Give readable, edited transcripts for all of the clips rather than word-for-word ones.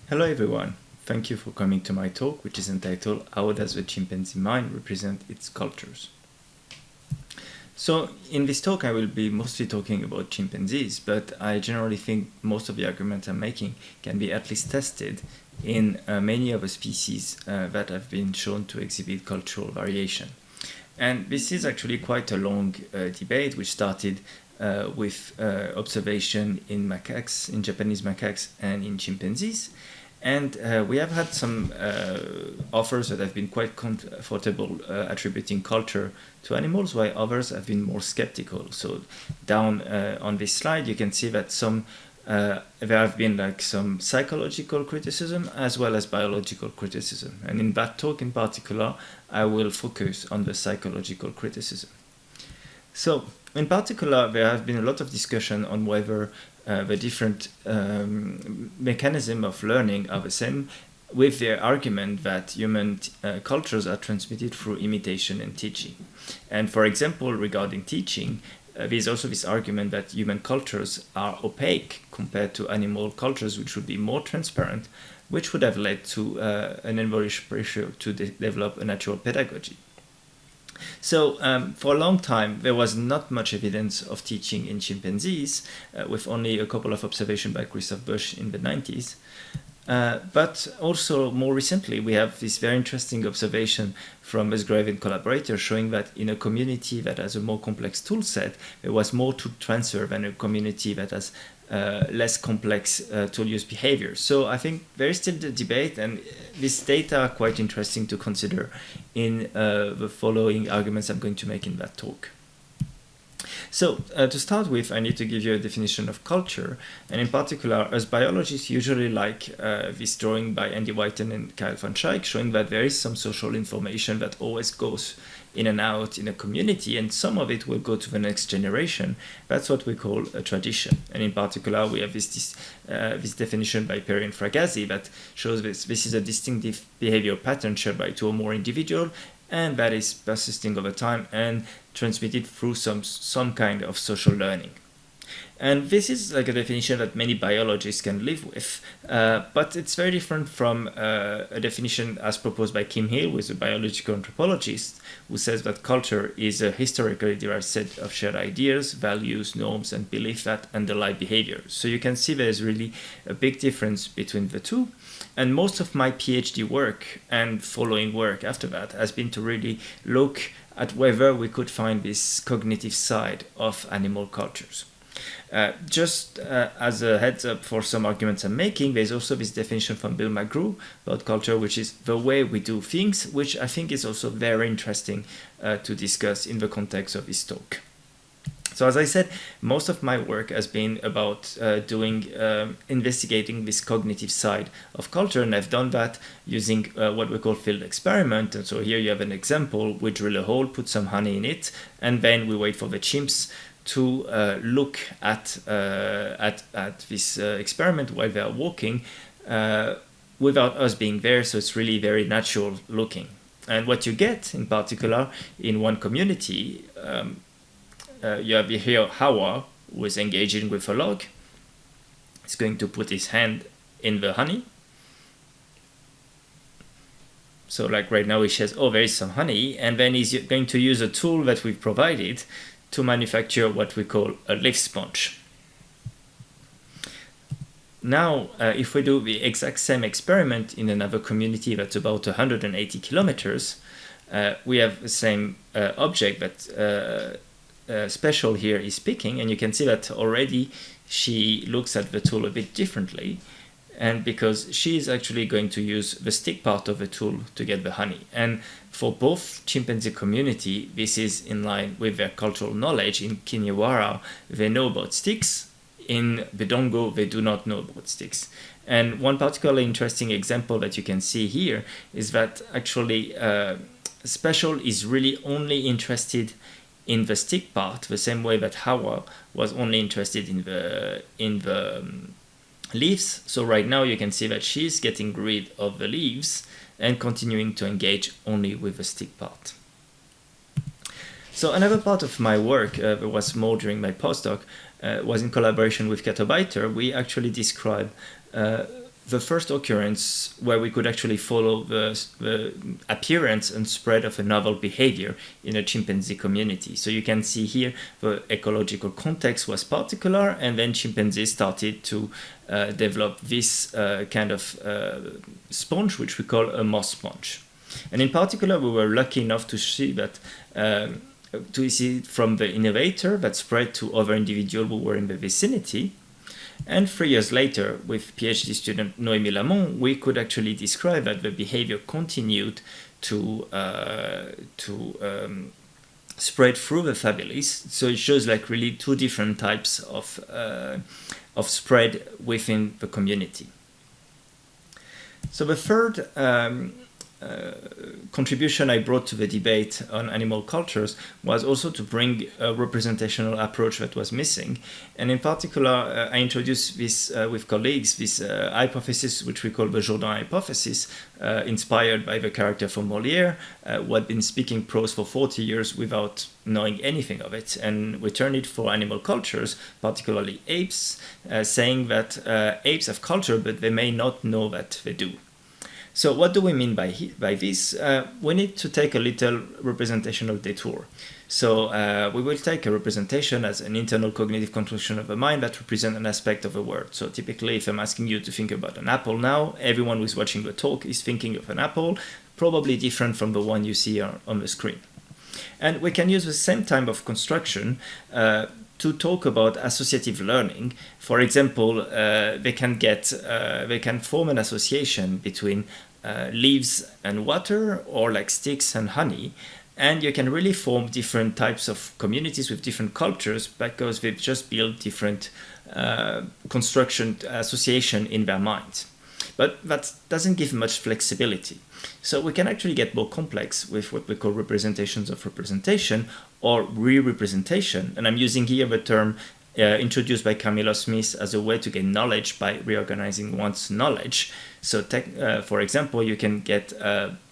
Hello everyone, thank you for coming to my talk, which is entitled How Does the Chimpanzee Mind Represent Its Cultures? So in this talk I will be mostly talking about chimpanzees, but I generally think most of the arguments I'm making can be at least tested in many other species that have been shown to exhibit cultural variation. And this is actually quite a long debate which started with observation in macaques, in Japanese macaques and in chimpanzees. And we have had some authors that have been quite comfortable attributing culture to animals, while others have been more skeptical. So down on this slide, you can see that there have been like some psychological criticism as well as biological criticism. And in that talk in particular, I will focus on the psychological criticism. So in particular, there have been a lot of discussion on whether the different mechanisms of learning are the same, with their argument that human cultures are transmitted through imitation and teaching. And for example, regarding teaching, there's also this argument that human cultures are opaque compared to animal cultures, which would be more transparent, which would have led to an evolutionary pressure to develop a natural pedagogy. So for a long time, there was not much evidence of teaching in chimpanzees, with only a couple of observations by Christoph Busch in the 90s. But also more recently, we have this very interesting observation from Musgrave and collaborators showing that in a community that has a more complex tool set, there was more to transfer than a community that has less complex tool use behavior. So I think there is still the debate, and this data are quite interesting to consider in the following arguments I'm going to make in that talk. So to start with, I need to give you a definition of culture, and in particular, as biologists usually like this drawing by Andy Whiten and Kyle van Schaik, showing that there is some social information that always goes in and out in a community, and some of it will go to the next generation. That's what we call a tradition. And in particular, we have this definition by Perry and Fragazi that shows this is a distinctive behavior pattern shared by two or more individuals, and that is persisting over time and transmitted through some kind of social learning. And this is like a definition that many biologists can live with, but it's very different from a definition as proposed by Kim Hill, who is a biological anthropologist, who says that culture is a historically derived set of shared ideas, values, norms, and beliefs that underlie behavior. So you can see there's really a big difference between the two. And most of my PhD work and following work after that has been to really look at whether we could find this cognitive side of animal cultures. Just as a heads up for some arguments I'm making, there's also this definition from Bill McGrew about culture, which is the way we do things, which I think is also very interesting to discuss in the context of this talk. So as I said, most of my work has been about investigating this cognitive side of culture, and I've done that using what we call field experiment. And so here you have an example. We drill a hole, put some honey in it, and then we wait for the chimps to look at this experiment while they are walking without us being there, so it's really very natural looking. And what you get, in particular, in one community, you have here Hawa, who is engaging with a log. He's going to put his hand in the honey. So like right now he says, oh, there is some honey, and then he's going to use a tool that we've provided to manufacture what we call a leaf sponge. Now, if we do the exact same experiment in another community that's about 180 kilometers, we have the same object that Special here is picking, and you can see that already she looks at the tool a bit differently, and because she is actually going to use the stick part of the tool to get the honey. And for both chimpanzee community, this is in line with their cultural knowledge. In Kinyawara, they know about sticks. In Bedongo, they do not know about sticks. And one particularly interesting example that you can see here is that actually Special is really only interested in the stick part, the same way that Hawa was only interested in the leaves. So right now you can see that she's getting rid of the leaves and continuing to engage only with the stick part. So another part of my work that was more during my postdoc was in collaboration with Kato Beiter. We actually described the first occurrence where we could actually follow the appearance and spread of a novel behavior in a chimpanzee community. So you can see here the ecological context was particular, and then chimpanzees started to develop this kind of sponge, which we call a moss sponge. And in particular, we were lucky enough to see that to see it from the innovator that spread to other individuals who were in the vicinity. And 3 years later, with PhD student Noémie Lamont, we could actually describe that the behavior continued to spread through the families. So it shows like really two different types of spread within the community. So the third contribution I brought to the debate on animal cultures was also to bring a representational approach that was missing. And in particular, I introduced this with colleagues, this hypothesis, which we call the Jourdain hypothesis, inspired by the character from Molière, who had been speaking prose for 40 years without knowing anything of it. And we turned it for animal cultures, particularly apes, saying that apes have culture, but they may not know that they do. So what do we mean by this? We need to take a little representational detour. So we will take a representation as an internal cognitive construction of the mind that represents an aspect of a word. So typically, if I'm asking you to think about an apple now, everyone who's watching the talk is thinking of an apple, probably different from the one you see on the screen. And we can use the same type of construction to talk about associative learning. For example, they can form an association between leaves and water, or like sticks and honey, and you can really form different types of communities with different cultures because they've just built different construction association in their minds. But that doesn't give much flexibility. So we can actually get more complex with what we call representations of representation or re-representation. And I'm using here the term introduced by Camilla Smith as a way to gain knowledge by reorganizing one's knowledge. So for example, you can get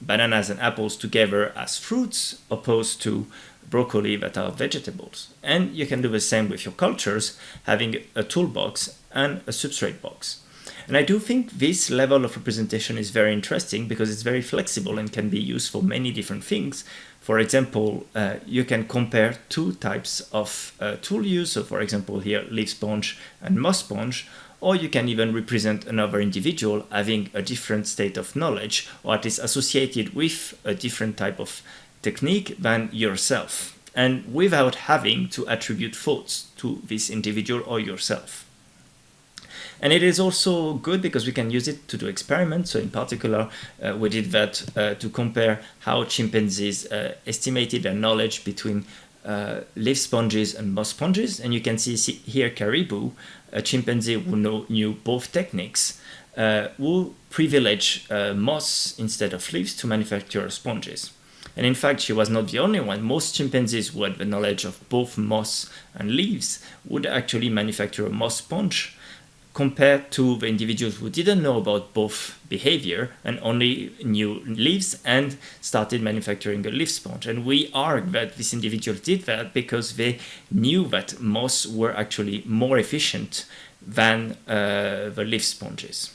bananas and apples together as fruits opposed to broccoli that are vegetables. And you can do the same with your cultures, having a toolbox and a substrate box. And I do think this level of representation is very interesting because it's very flexible and can be used for many different things. For example, you can compare two types of tool use. So for example, here, leaf sponge and moss sponge. Or you can even represent another individual having a different state of knowledge, or at least associated with a different type of technique than yourself, and without having to attribute thoughts to this individual or yourself. And it is also good because we can use it to do experiments. So in particular, we did that to compare how chimpanzees estimated their knowledge between leaf sponges and moss sponges. And you can see here Caribou, a chimpanzee who knew both techniques, who privileged moss instead of leaves to manufacture sponges. And in fact, she was not the only one. Most chimpanzees who had the knowledge of both moss and leaves would actually manufacture a moss sponge, compared to the individuals who didn't know about both behavior and only knew leaves and started manufacturing a leaf sponge. And we argue that these individuals did that because they knew that moss were actually more efficient than the leaf sponges.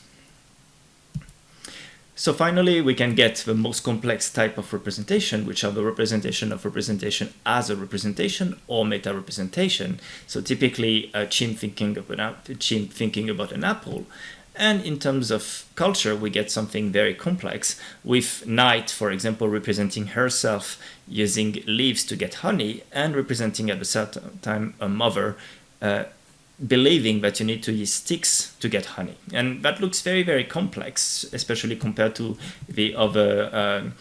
So finally, we can get the most complex type of representation, which are the representation of representation as a representation or meta-representation. So typically, a chimp thinking about an apple. And in terms of culture, we get something very complex, with Night, for example, representing herself using leaves to get honey, and representing at the same time a mother believing that you need to use sticks to get honey. And that looks very, very complex, especially compared to the other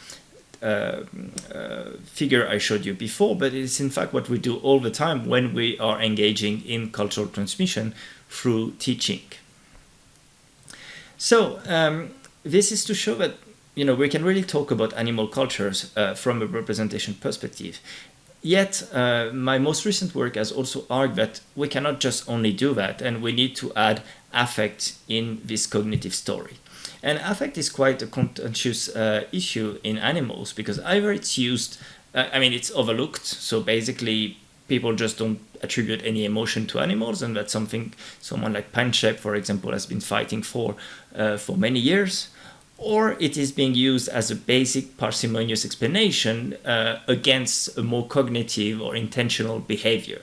figure I showed you before, but it's in fact what we do all the time when we are engaging in cultural transmission through teaching. So this is to show that we can really talk about animal cultures from a representation perspective. Yet, my most recent work has also argued that we cannot just only do that, and we need to add affect in this cognitive story. And affect is quite a contentious issue in animals because either it's used, it's overlooked. So basically, people just don't attribute any emotion to animals, and that's something someone like Panchep, for example, has been fighting for many years. Or it is being used as a basic parsimonious explanation against a more cognitive or intentional behavior.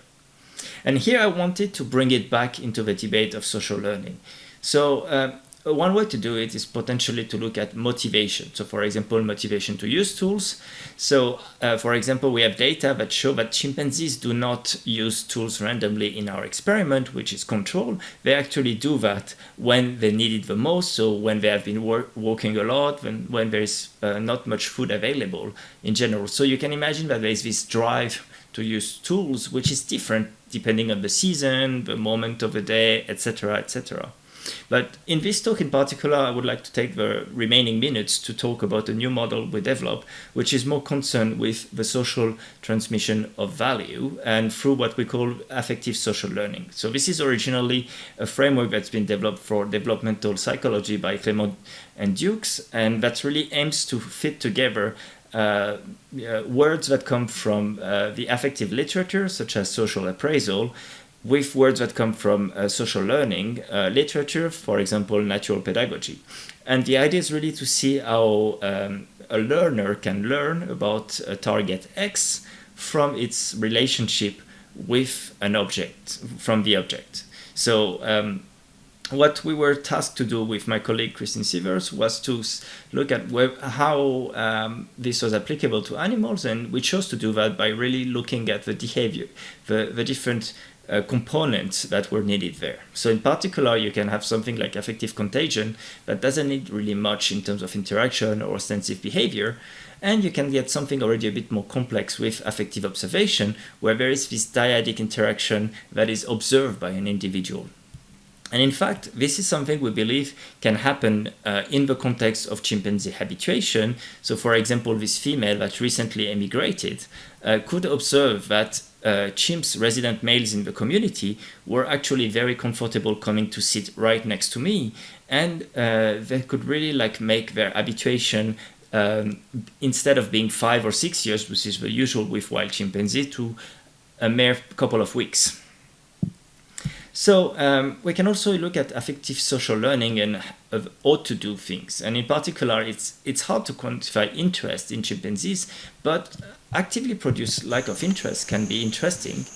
And here I wanted to bring it back into the debate of social learning. So one way to do it is potentially to look at motivation. So for example, motivation to use tools. So for example, we have data that show that chimpanzees do not use tools randomly in our experiment, which is control. They actually do that when they need it the most. So when they have been walking a lot, when there is not much food available in general. So you can imagine that there is this drive to use tools, which is different depending on the season, the moment of the day, etc., etc. But in this talk in particular, I would like to take the remaining minutes to talk about a new model we developed, which is more concerned with the social transmission of value and through what we call affective social learning. So this is originally a framework that's been developed for developmental psychology by Clement and Dukes, and that really aims to fit together words that come from the affective literature, such as social appraisal, with words that come from social learning literature, for example, natural pedagogy. And the idea is really to see how a learner can learn about a target X from its relationship with an object, from the object. So what we were tasked to do with my colleague Christine Sievers was to look at how this was applicable to animals, and we chose to do that by really looking at the behavior, the different components that were needed there. So in particular, you can have something like affective contagion that doesn't need really much in terms of interaction or ostensive behavior, and you can get something already a bit more complex with affective observation, where there is this dyadic interaction that is observed by an individual. And in fact, this is something we believe can happen in the context of chimpanzee habituation. So for example, this female that recently emigrated could observe that chimps, resident males in the community, were actually very comfortable coming to sit right next to me. And they could really make their habituation, instead of being 5 or 6 years, which is the usual with wild chimpanzee, to a mere couple of weeks. So we can also look at affective social learning and how to do things. And in particular, it's hard to quantify interest in chimpanzees, but actively produced lack of interest can be interesting.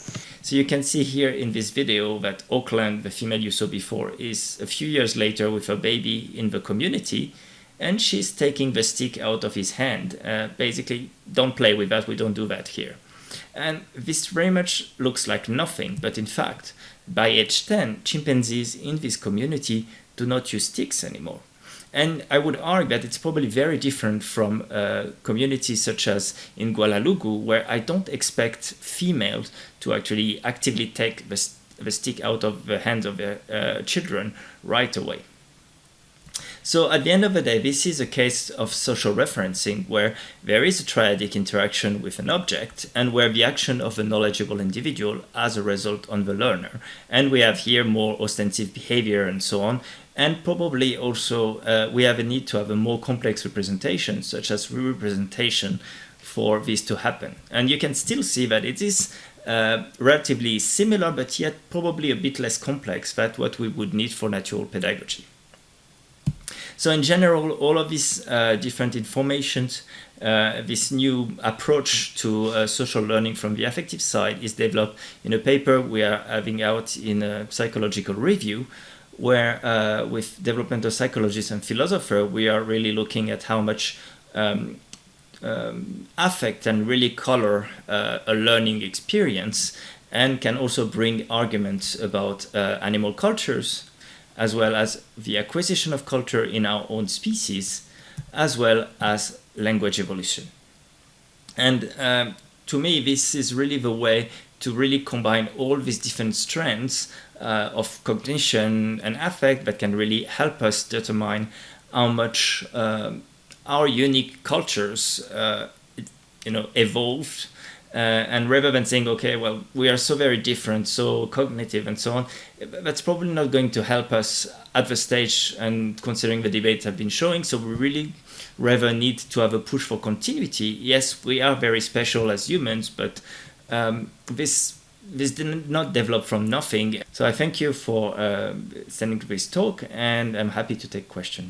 So you can see here in this video that Auckland, the female you saw before, is a few years later with a baby in the community, and she's taking the stick out of his hand. Basically, don't play with that, we don't do that here. And this very much looks like nothing, but in fact, by age 10, chimpanzees in this community do not use sticks anymore. And I would argue that it's probably very different from communities such as in Gualalugu, where I don't expect females to actually actively take the stick out of the hands of their children right away. So at the end of the day, this is a case of social referencing where there is a triadic interaction with an object and where the action of a knowledgeable individual has a result on the learner. And we have here more ostensive behavior and so on. And probably also we have a need to have a more complex representation, such as re-representation, for this to happen. And you can still see that it is relatively similar, but yet probably a bit less complex than what we would need for natural pedagogy. So in general, all of these different informations, this new approach to social learning from the affective side is developed in a paper we are having out in a psychological review, where with developmental psychologists and philosophers, we are really looking at how much affect can really color a learning experience, and can also bring arguments about animal cultures, as well as the acquisition of culture in our own species, as well as language evolution. And to me, this is really the way to really combine all these different strands of cognition and affect that can really help us determine how much our unique cultures evolved. And rather than saying, okay, well, we are so very different, so cognitive and so on, that's probably not going to help us at the stage, and considering the debates have been showing. So we really rather need to have a push for continuity. Yes, we are very special as humans, but this this did not develop from nothing. So I thank you for sending this talk, and I'm happy to take questions.